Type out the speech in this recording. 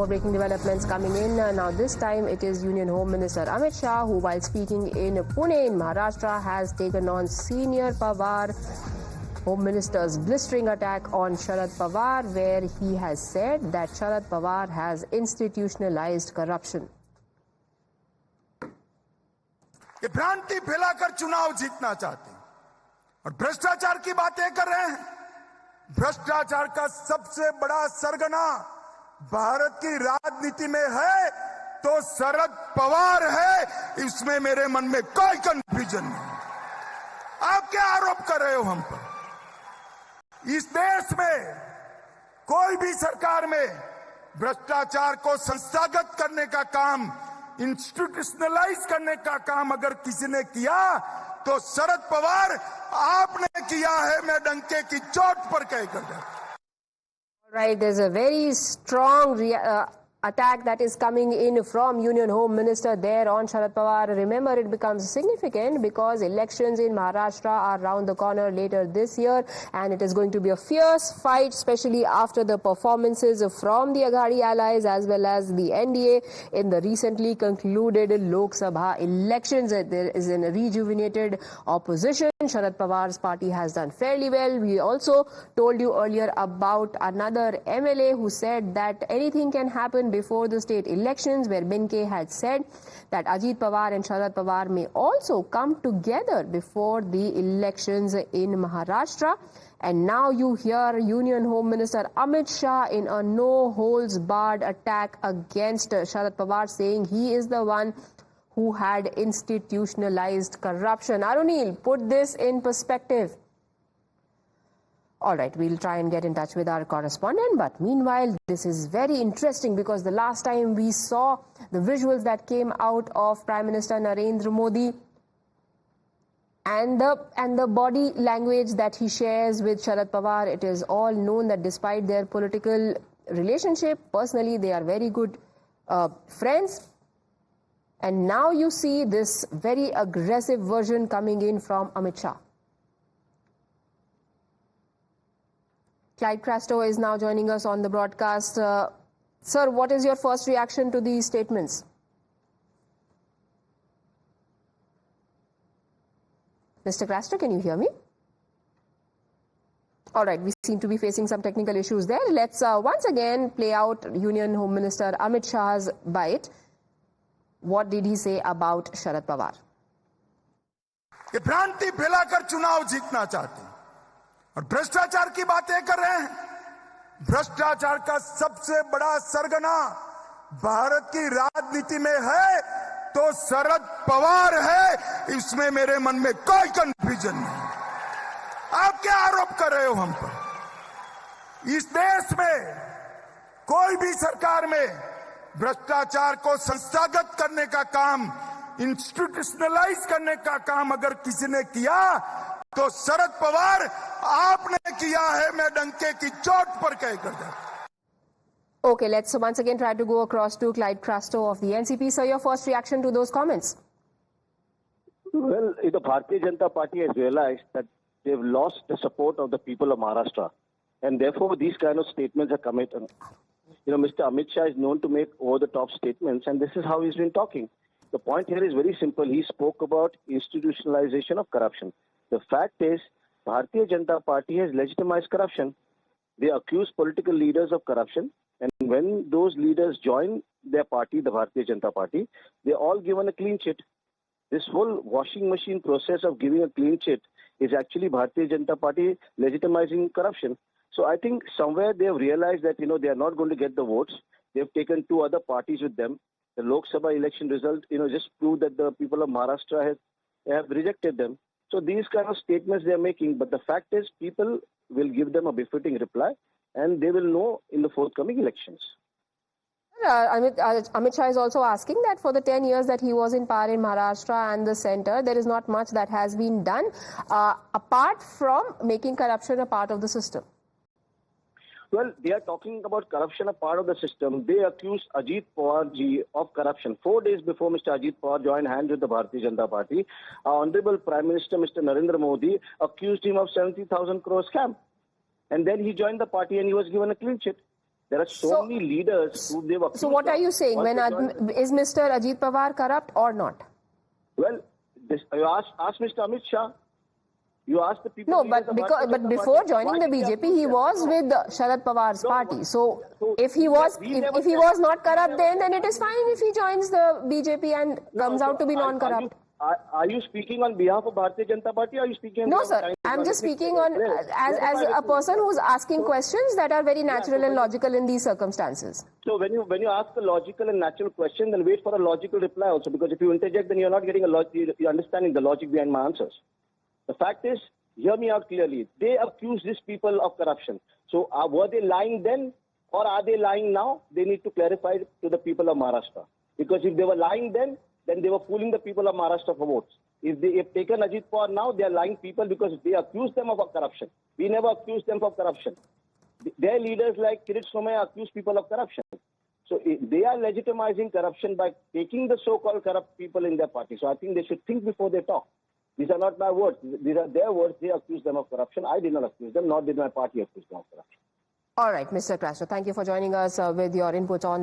more breaking developments coming in. Now this time it is Union Home Minister Amit Shah who, while speaking in Pune in Maharashtra, has taken on senior Pawar Home Minister's blistering attack on Sharad Pawar, where he has said that Sharad Pawar has institutionalized corruption. ये भ्रांति फैलाकर चुनाव जीतना चाहते हैं और भ्रष्टाचार की बातें कर रहे हैं। भ्रष्टाचार का सबसे बड़ा सरगना भारत की राजनीति में है तो शरद पवार है, इसमें मेरे मन में कोई कंफ्यूजन नहीं। आप क्या आरोप कर रहे हो हम पर? इस देश में कोई भी सरकार में भ्रष्टाचार को संस्थागत करने का काम, इंस्टीट्यूशनलाइज करने का काम अगर किसी ने किया तो शरद पवार आपने किया है, मैं डंके की चोट पर कहकर कहता हूं। Right, there's a very strong attack that is coming in from Union Home Minister there on Sharad Pawar. Remember, it becomes significant because elections in Maharashtra are round the corner later this year, and it is going to be a fierce fight, especially after the performances from the Aghadi allies as well as the NDA in the recently concluded Lok Sabha elections. There is a rejuvenated opposition. Sharad Pawar's party has done fairly well. We also told you earlier about another MLA who said that anything can happen before the state elections, where Benke had said that Ajit Pawar and Sharad Pawar may also come together before the elections in Maharashtra. And now you hear Union Home Minister Amit Shah in a no-holds-barred attack against Sharad Pawar, saying he is the one who had institutionalized corruption. Arunil, put this in perspective. All right, we'll try and get in touch with our correspondent. But meanwhile, this is very interesting because the last time we saw the visuals that came out of Prime Minister Narendra Modi and the body language that he shares with Sharad Pawar, it is all known that despite their political relationship, personally they are very good friends. And now you see this very aggressive version coming in from Amit Shah. Clyde Crasto is now joining us on the broadcast. Sir, what is your first reaction to these statements? Mr. Crasto, can you hear me? All right, we seem to be facing some technical issues there. Let's once again play out Union Home Minister Amit Shah's bite. What did he say about Sharad Pawar? ये भ्रांति फैलाकर चुनाव जीतना चाहते हैं और भ्रष्टाचार की बातें कर रहे हैं। भ्रष्टाचार का सबसे बड़ा सरगना भारत की राजनीति में है तो शरद पवार है, इसमें मेरे मन में कोई कंफ्यूजन नहीं। आप क्या आरोप कर रहे हो हम पर? इस देश में कोई भी सरकार में भ्रष्टाचार को संस्थागत करने का काम, इंस्टीट्यूशनलाइज करने का काम अगर किसी ने किया तो शरद पवार आपने किया है, मैं डंके की चोट पर कहकर कहता हूं। Okay, let's once again try to go across to Clyde Crasto of the NCP. Sir, your first reaction to those comments? Well, the Bharatiya Janata Party has realized that they've lost the support of the people of Maharashtra, and therefore these kind of statements are coming. Mr. Amit Shah is known to make over-the-top statements, and this is how he's been talking. The point here is very simple. He spoke about institutionalization of corruption. The fact is, Bharatiya Janata Party has legitimized corruption. They accuse political leaders of corruption, and when those leaders join their party, the Bharatiya Janata Party, they're all given a clean chit. This whole washing machine process of giving a clean chit is actually Bharatiya Janata Party legitimizing corruption. So I think somewhere they have realized that, they are not going to get the votes. They've taken two other parties with them. The Lok Sabha election result, just proved that the people of Maharashtra have rejected them. So these kind of statements they are making, but the fact is people will give them a befitting reply and they will know in the forthcoming elections. Amit Shah is also asking that for the 10 years that he was in power in Maharashtra and the centre, there is not much that has been done apart from making corruption a part of the system. Well, they are talking about corruption, a part of the system. They accused Ajit Pawar ji of corruption. 4 days before Mr. Ajit Pawar joined hands with the Bharatiya Janata Party, our Honorable Prime Minister Mr. Narendra Modi accused him of 70,000 crore scam. And then he joined the party and he was given a clean chit. There are so many leaders who they've accused. So what are you saying? Is Mr. Ajit Pawar corrupt or not? Well, you ask Mr. Amit Shah. You ask the people. No, but before joining the BJP, he was with Sharad Pawar's party. So if he was not corrupt, then it is fine if he joins the BJP and comes out to be non-corrupt. Are you speaking on behalf of Bharatiya Janata Party? Or are you speaking? No, sir. I'm just speaking on as a person who's asking questions that are very natural and logical in these circumstances. So when you ask a logical and natural question, then wait for a logical reply also. Because if you interject, then you're not getting you're understanding the logic behind my answers. The fact is, hear me out clearly. They accuse these people of corruption. So were they lying then, or are they lying now? They need to clarify to the people of Maharashtra. Because if they were lying then they were fooling the people of Maharashtra for votes. If they have taken Ajit Pawar now, they are lying people because they accuse them of corruption. We never accused them of corruption. Their leaders like Kirit Somaiya accuse people of corruption. So they are legitimizing corruption by taking the so-called corrupt people in their party. So I think they should think before they talk. These are not my words. These are their words. They accuse them of corruption. I did not accuse them, nor did my party accuse them of corruption. All right, Mr. Castro, thank you for joining us with your input on that.